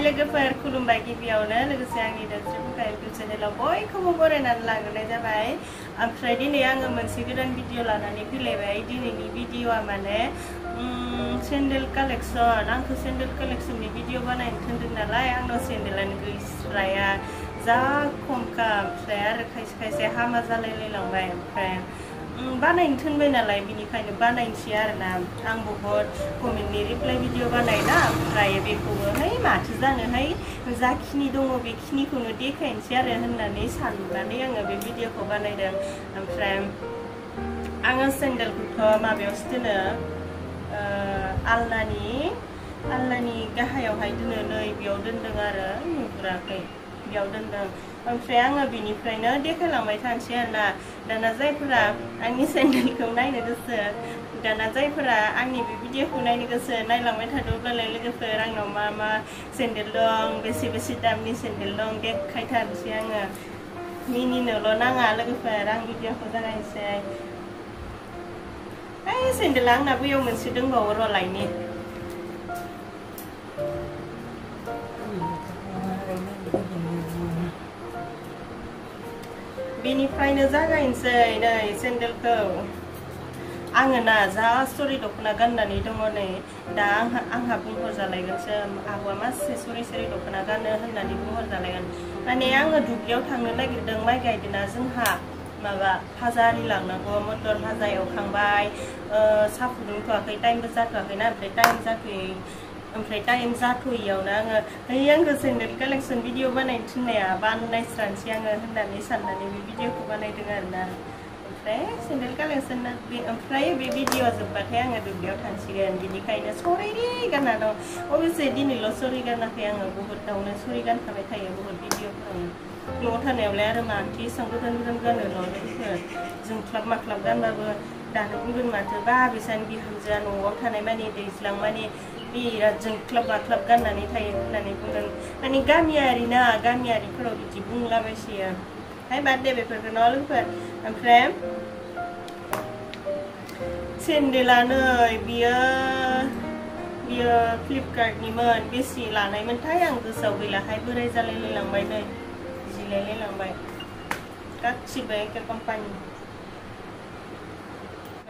हाय लोगोफोर खुलुमबाय गिबियावनो लोगोसे आंनि दोनस्रिफोरखौ इउटुब चेनेलाव बयखौबो बरायनानै लाग्रोनाय जाबाय। ओमफ्राय दिनै आङो मोनसे गोदान भिडिअ लानानै फैलायबाय। दिनैनि भिडिअआ माने सेन्डेल कालेक्सन। आंखौ सेन्डेल कालेक्सननि भिडिअ बानायनो थिनदों नालाय आंनाव सेन्डेलानो गैस्राया जा खमखा। ओमफ्राय आरो खायसे खायसे हामा जालायलायलांबाय। ओमफ्राय बानायनो थिनबाय नालाय बिनिखायनो बानायनोसै आरोना। आं बहुद कमेन्टनि रिप्लाय भिडिअ बानायना ओमफ्राय बेखौबो माथो जानोहाय जाखिनि दङ बेखिनिखौनो देखायनोसै आरो होननानै साननानै आङो बे भिडिअखौ बानायदों। ओमफ्राय आङो सेन्डेलखौथ' माबायावसो दोनो आलनानि गाहायावहाय दोनो। नै बेयाव दोनदों आरो नुग्राखै बेयाव दोनदों। ओमफ्राय आङो बिनिफ्रायनो देखायलांबाय थानोसै आरोना। दाना जायफोरा आंनि सेन्डेलखौ नायनो गोसो दाना जायफोरा आंनि बे भिडिअखौ नायनो गोसो नायलांबाय थादोंब्लालाय लोगोफोर आंनाव मा मा सेन्डेल दं बेसे दामनि सेन्डेल दं देखायथारनोसै आङो। मिनिनोल' नाङा लोगोफोर। आं भिडिअखौ जागायनोसै। ओइ सेन्डेला आंना बैयाव मोनसे दंबावो र' लायनि। बेनिफ्रायनो जागायनोसै नै सेन्डेलखौ। आङो ना जा सरि दख'ना गाननानै दङ नै दा आंहा बुंहरजालायगोनसो आब'आ मासे सरि दख'ना गानो होननानै बुंहरजालायगोन। माने आङो दुब्लियाव थांनो नागिरदों माइ गायदोंना जोंहा माबा भाजा आरि लांनांगौ मटर भाजा एवखांबाय साहा फुदुंथ'वाखै टाइमबो जाथ'वाखैना ओमफ्राय टाइम जाथ'यैयावनो आङो आंखौ सेन्डेल कालेक्सन भिडिअ बानायनो थिननाया बानायस्रानोसै आङो होननानै साननानै बे भिडिअखौ बानायदों आरोना। ओमफ्राय सेन्डेल कालेक्सन ओमफ्राय बे भिडिअ जोब्बाथाय आङो दुब्लियाव थांसिगोन। बिनिखायनो सरि गानना दं। अबयसे दिनैल' सरि गानाखै आङो बहुदावनो सरि गानखाबाय थायो बहुद भिडिअफोरावनो। न'आव थानायावलाय आरो माथो एसेबां गोदान गानो लोगोफोर। जोंख्लाब माख्लाब गानबाबो दानो बुंगोन माथो बा बिसानि बिहामजोआ न'आव थानाय माने दैज्लां माने बिराद जोंख्लाब माख्लाब गाननानै थायो होननानै बुंदों। माने गामियारिफोराव बिदि बुंलाबायसोयो। बाद दे बेफोरखौ न' लोगोफोर। ओमफ्राय सेन्डेला नै बियो फ्लिपकार्टनिमोन। बेसे लानायमोनथाय आं गोसोआव गैलाहाय। बोराय जालायलायलांबाय नै जिलायलायलांबाय गासिबो एखे कम्पानि।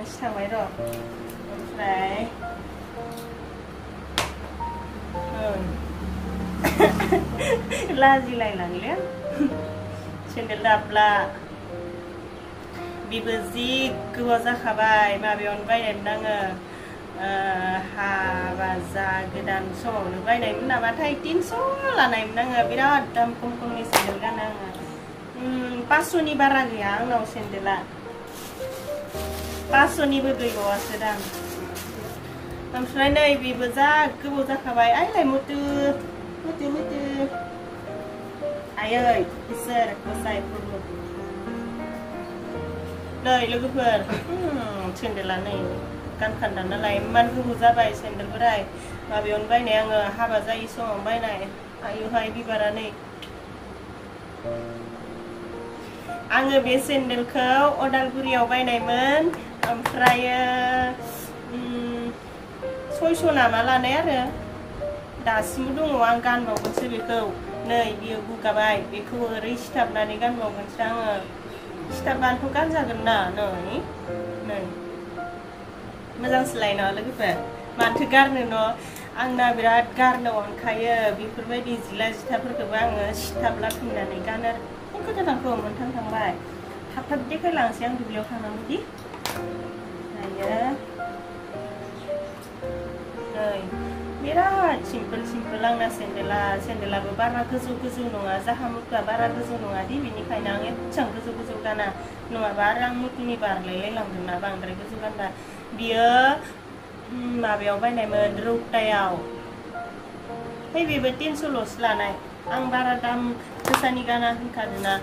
एसे थांबाय र'। ओमफ्राय लाजिलायलांले सेन्डेल दाब्ला बेबो जि गोबाव जाखाबाय। माबायावनो बायनायमोन आङो हाबा जा गोदान समावनो बायनायमोन नामाथाय 300 लानायमोन आङो। बिराद दाम खमनि सेन्डेल गानो आङो। 500नि बारा गैया आंनाव सेन्डेला। 500निबो गैबावासो दां। ओमफ्राय नै बेबो जा गोबाव जाखाबाय। आइलाय मुतु आयै इसोर गसाइफोरबो नै लोगोफोर सेन्डेला नै गानखान्दा नालाय इमान गोबाव जाबाय सेन्डेल बोराय। माबायावनो बायनाय आङो हाबा जायै समाव बायनाय। आयुहाय बिबारा नै आङो बे सेन्डेलखौ अदालगुरियाव बायनायमोन। ओमफ्रायो 600 नामा लानाय आरो दासिमबो दङ। आं गानबावगोनसो बेखौ। नै बियो गुगाबाय बेखौ ओरै सिथाबनानै गानबावगोनसो आङो। सिथाबनानैथ' गानजागोन ना नै मोजांसोलाय न' लोगोफोर। माथो गारनो न'। आंना बिराद गारनो अनखायो बेफोरबायदि जिला जिथाफोरखौबो आङो सिथाबलाफिननानै गानो। गोदानखौ मोनथाम थांबाय। थाब देखायलांसै आं दुब्लियाव थांनांगौदि। दायो नै बिराद सिम्पोल आंना सेन्डेलाबो बारा गोजौ नङा। जाहा मुतुआ बारा गोजौ नङा दि बेनिखायनो आं एसेबां गोजौ गाना। नङाबा आरो आं मुतुनि बारलायलायलांदोंना बांद्राय गोजौ गानबा। बियो माबायाव बायनायमोन रौतायाव। बेबो 300ल'सो लानाय। आं बारा दाम गोसानि गाना होनखादोंना।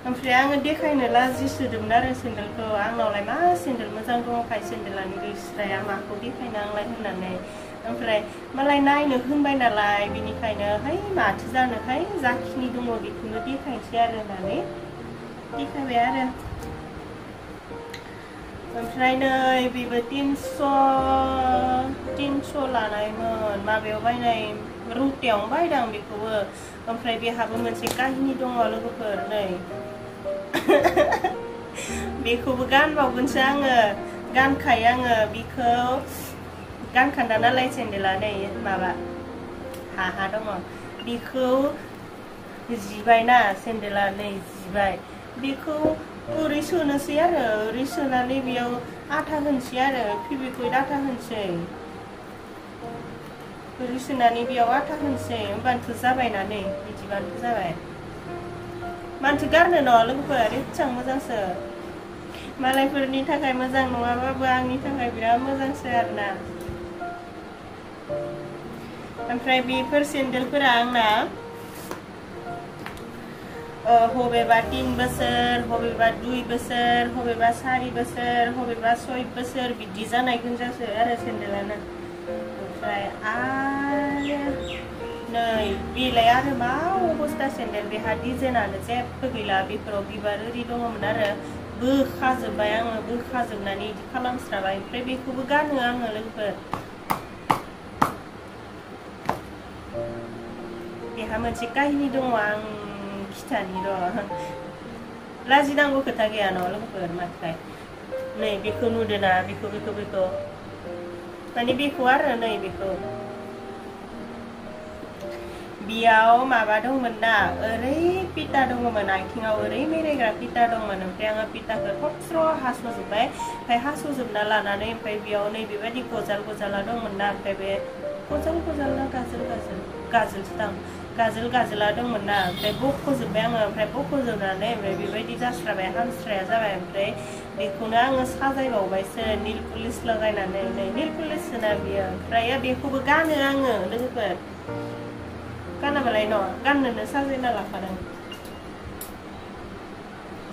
ओमफ्राय आङो देखायनो लाजिसोदोंमोन आरो सेन्डेलखौ। आंनावलाय मा सेन्डेल मोजां दङखाय सेन्डेलानो गैस्राया माखौ देखायनो आंलाय होननानै। ओमफ्राय मालाय नायनो होनबाय नालाय बिनिखायनो माथो जानोहाय जाखिनि दङ बेखौनो देखायनोसै आरो होननानै देखायबाय आरो। ओमफ्राय नै बेबो 300 लानायमोन माबायाव बायनाय रुटियावनो बायदां बेखौबो ओमफ्राय बेहाबो मोनसे काहिनि दङ लोगोफोर नै बेखौबो गानबावगोनसो आङो गानखायो आङो बेखौ गानखान्दा नालाय सेन्देला नै माबा हा दङ बेखौ जिबायना सेन्देला नै जिबाय बेखौ ओरै सोनोसै आरो ओरै सोनानै बेयाव आथा होनसै आरो फेविकुइक आथा होनसै ओरै सोनानै बेयाव आथा होनसै होमबानोथ' जाबायना नै बिदिबानोथ' जाबाय मानोथो गारनो नङा लोगोफोर एसेबां मोजांसो मालायफोरनि थाखाय मोजां नङाबाबो आंनि थाखाय बिराद मोजांसो आरोना ओमफ्राय बेफोर सेन्देलफोरा आंना हबेबा 3 बोसोर हबेबा 2 बोसोर हबेबा 4 बोसोर हबेबा 6 बोसोर बिदि जानाय गोनजासो आरो सेन्देलानो ओमफ्राय आरो नै बेलाय आरो मा अबस्था सेन्देल बेहा डिजाइनानो जेबो गैला बेफोराव बिबार ओरि दङमोन आरो बोखाजोब्बाय आङो बोखाजोबनानै बिदि खालामस्राबाय ओमफ्राय बेखौबो गानो आङो लोगोफोर बेहा मोनसे काहिनि दङ आं खिथानि र' लाजिनांगौ खोथा गैया न' लोगोफोर माथो नै बेखौ नुदोना बेखौ माने बेखौ आरो नै बेखौ बेयाव माबा दंमोन ना ओरै पिता दङमोन आथिङाव ओरै मेरायग्रा पिता दंमोन ओमफ्राय आङो पिताखौ थबस्र' हास'जोब्बाय ओमफ्राय हास'जोबना लानानै ओमफ्राय बेयाव नै बेबायदि गजाला दंमोन ना ओमफ्राय बे गजाला गाजोलसो दां गाजोला दंमोन ना ओमफ्राय बख'जोब्बाय आङो ओमफ्राय बख'जोबनानै ओमफ्राय बेबायदि जास्राबाय हामस्राया जाबाय ओमफ्राय बेखौनो आङो साजायबावबायसो नील पुलिस लगायनानै नै नील पुलिस होना बियो ओमफ्राय बेखौबो गानो आङो लोगोफोर गानाबालाय न' गाननोनो साजायना लाखादों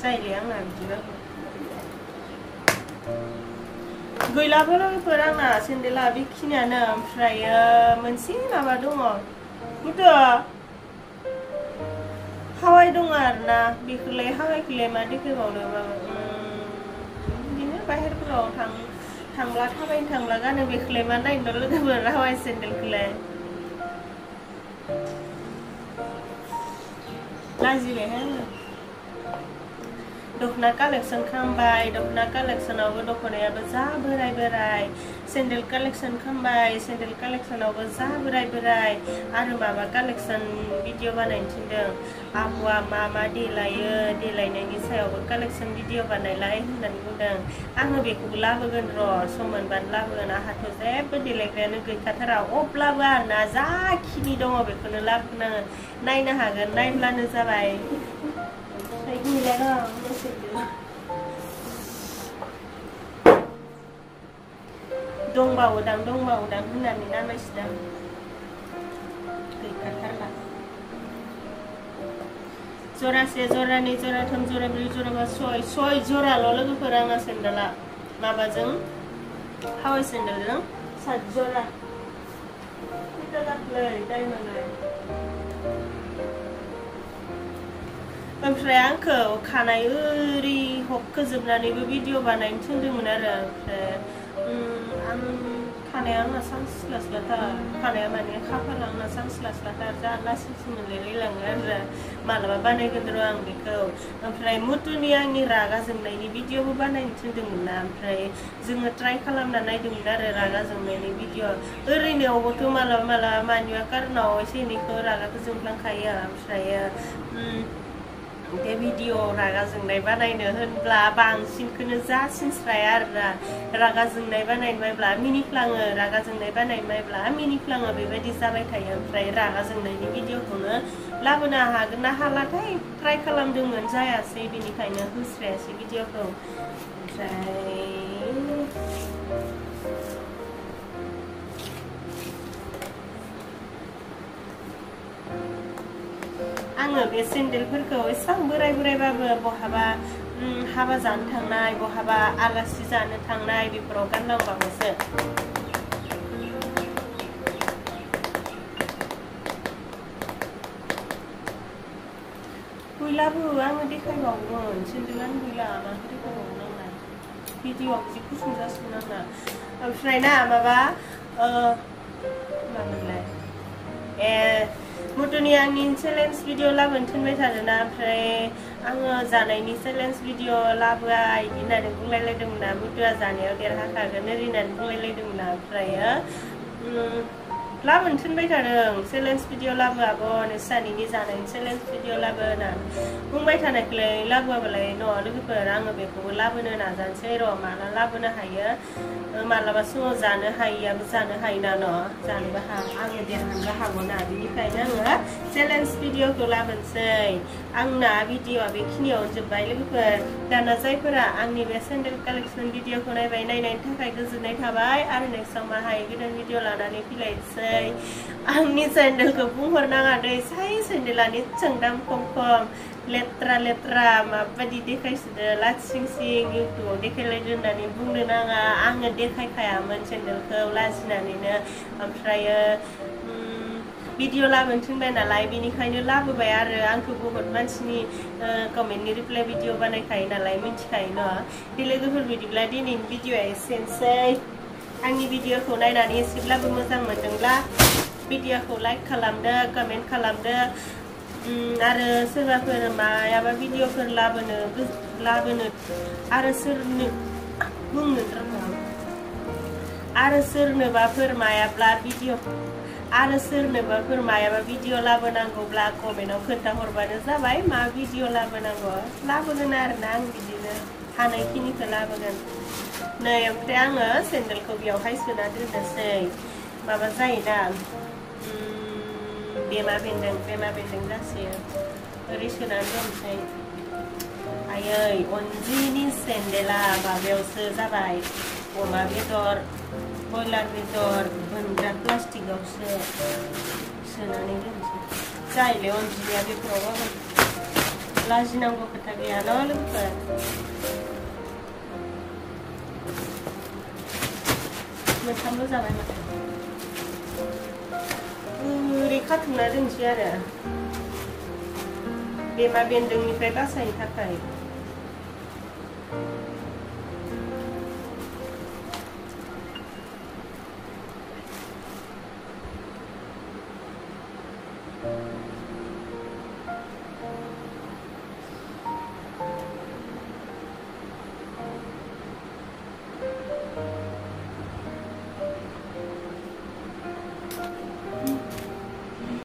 जायोलै आंना बिदिबाबो गैलाबो लोगोफोर आंना सेन्देला बेखिनियानो ओमफ्राय मोनसे माबा दङ हावाइ दङ आरोना बेखौलाय हावाइखौलाय मा देखायबावनो बिदिनो बाहेरफोराव थांब्ला थाबायनो थांब्ला गानो बेखौलाय मा नायनो लोगोफोर हावाइ सेन्देलखौलाय लाजिबायहाय आङो दखना कालेक्शन खालामबाय दखना कालेक्शनावबो दखनायाबो जा बोराय सेन्देल कालेक्शन खालामबाय सेन्देल कालेक्शनावबो जा बोराय आरो माबा कालेक्शन भिडिअ बानायनो थिनदों आब'आ मा देलायो देलायनायनि सायावबो कालेक्शन भिडिअ बानायलाय होननानै बुंदों आङो बेखौबो लाबोगोन र' सम मोनबानो लाबोगोन आंहाथ' जेबो देलायग्रायानो गैखाथारा अब्लाबो आरोना जाखिनि दङ बेखौनो लाबोगोन आङो नायनो हागोन नायब्लानो जाबाय दंबावोदां होननानै नामायसिदां गैखाथारला जरासे जरानै जराथाम जराब्रै जराबा सय जराल' लोगोफोर आंना सेन्देला माबाजों हावाइ सेन्देलजों 7 जरा ओमफ्राय आंखौ खानाय ओरै हबखोजोबनानैबो भिडिअ बानायनो थिनदोंमोन आरो ओमफ्राय आं खानाया आंना सानस्लास्लाथार खानाया माने खाफाला आंना सानस्लास्लाथार जा लासिंसिं मोनलायलाङो आरो मालाबा बानायगोन र' आं बेखौ ओमफ्राय मुथुनि आंनि रागा जोंनायनि भिडिअबो बानायनो थिनदोंमोन ना ओमफ्राय जोङो ट्राइ खालामना नायदोंमोन आरो रागा जोंनायनि भिडिअ ओरैनोआवबोथ' मालाबा मानिबा कारनाव एसे एनैखौ रागाखौ जोंफ्लांखायो ओमफ्राय बे भिडिअ रागा जोंनाय बानायनो होनब्ला बांसिनखौनो जासिनस्राया आरोना रागा जोंनाय बानायबायब्ला मिनिफ्लाङो रागा जोंनाय बानायबायब्ला मिनिफ्लाङो बेबायदि जाबाय थायो ओमफ्राय रागा जोंनायनि भिडिअखौनो लाबोनो हागोन ना हालाथाय ट्राइ खालामदोंमोन जायासै बेनिखायनो होस्रायासै भिडिअखौ ओमफ्राय आङो बे सेन्देलफोरखौ एसेबां बोरायबाबो बहाबा हाबा जानो थांनाय बहाबा आलासि जानो थांनाय बेफोराव गानलांबावोसो गैलाबो आङो देखायबावगोन सेन्देलानो गैला माखौ देखायबावगोन आंना भिडिअ जि गुसुं जासिगोन आंना ओमफ्राय ना माबा मामोनलाय मुटुनि आंनि चेलेन्ज भिडिअ लाबोनो थिनबाय थादोंना ओमफ्राय आङो जानायनि चेलेन्ज भिडिअ लाबोआ इदि होननानै बुंलायलायदोंमोन ना मुटुआ जानायाव देरहाखागोन ओरै होननानै बुंलायलायदोंमोन ना ओमफ्रायो लाबोनो थिनबाय थादों चेलेन्ज भिडिअ लाबो आब' नोंसानिनि जानायनि चेलेन्ज भिडिअ लाबो होनना बुंबाय थानायखौलाय लाबोआबालाय न' लोगोफोर आङो बेखौबो लाबोनो नाजानोसै र' माला लाबोनो हायो मालाबा समाव जानो हायियाबो जानो हायोना न' जानोबो आङो देरहानोबो हागौ ना बिनिखायनो आङो चेलेन्ज भिडिअखौ लाबोनोसै आंना भिडिअआ बेखिनियावनो जोब्बाय लोगोफोर दाना जायफोरा आंनि बे सेन्डेल कालेक्सन भिडिअखौ नायनायनि थाखाय गोजोननाय थाबाय आरो नेक्स्टआव माहाय गोदान भिडिअ लानानै फैलायनोसै आंनि सेन्डेलखौ बुंहरनाङा दै साइ सेन्डेलानो एसेबां दाम खम लेथ्रा लेथ्रा माबायदि देखायसोदो लासिं सिं इउटुबाव देखायलायदो होननानै बुंनो नाङा आङो देखायखायामोन सेन्डेलखौ लाजिनानैनो ओमफ्रायो भिडिअ लाबोनो थिनबाय नालाय बेनिखायनो लाबोबाय आरो आंखौ बहुत मानसिनि कमेन्टनि रिप्लाय भिडिअ बानायखायो नालाय मिथिखायो न' बे लोगोफोर बिदिब्ला दिनैनि भिडिअआ एसेनोसै आंनि भिडिअखौ नायनानै एसेब्लाबो मोजां मोनदोंब्ला भिडिअखौ लाइक खालामदो कमेन्ट खालामदो आरो सोरबाफोर मायाबा भिडिअफोर लाबोनो आरो सोरनो बुंनो रोङा आरो सोरनोबाफोर मायाब्ला भिडिअ लाबोनांगौब्ला कमेन्टआव खोन्थाहरबानो जाबाय मा भिडिअ लाबोनांगौ लाबोगोन आरोना आं बिदिनो हानायखिनिखौ लाबोगोन नै ओमफ्राय आङो सेन्देलखौ बेयावहाय सोना दोननोसै माबा जायोना बेमा बेन्दों जासियो ओरै सोनानै दोनसै आयै अनजिनि सेन्देला माबायावसो जाबाय अमा बेदर बयलार बेदर बोनग्रा प्लास्टिकआवसो सोनानै दोनसै जायले अनजिनिया बेफोरावबाबो लाजिनांगौ खोथा गैया न' लोगोफोर मोनथामल' जाबाय माथो ओरै खाथुमना दोनसै आरो बेमा बेन्दोंनिफ्राय बासायनो थाखाय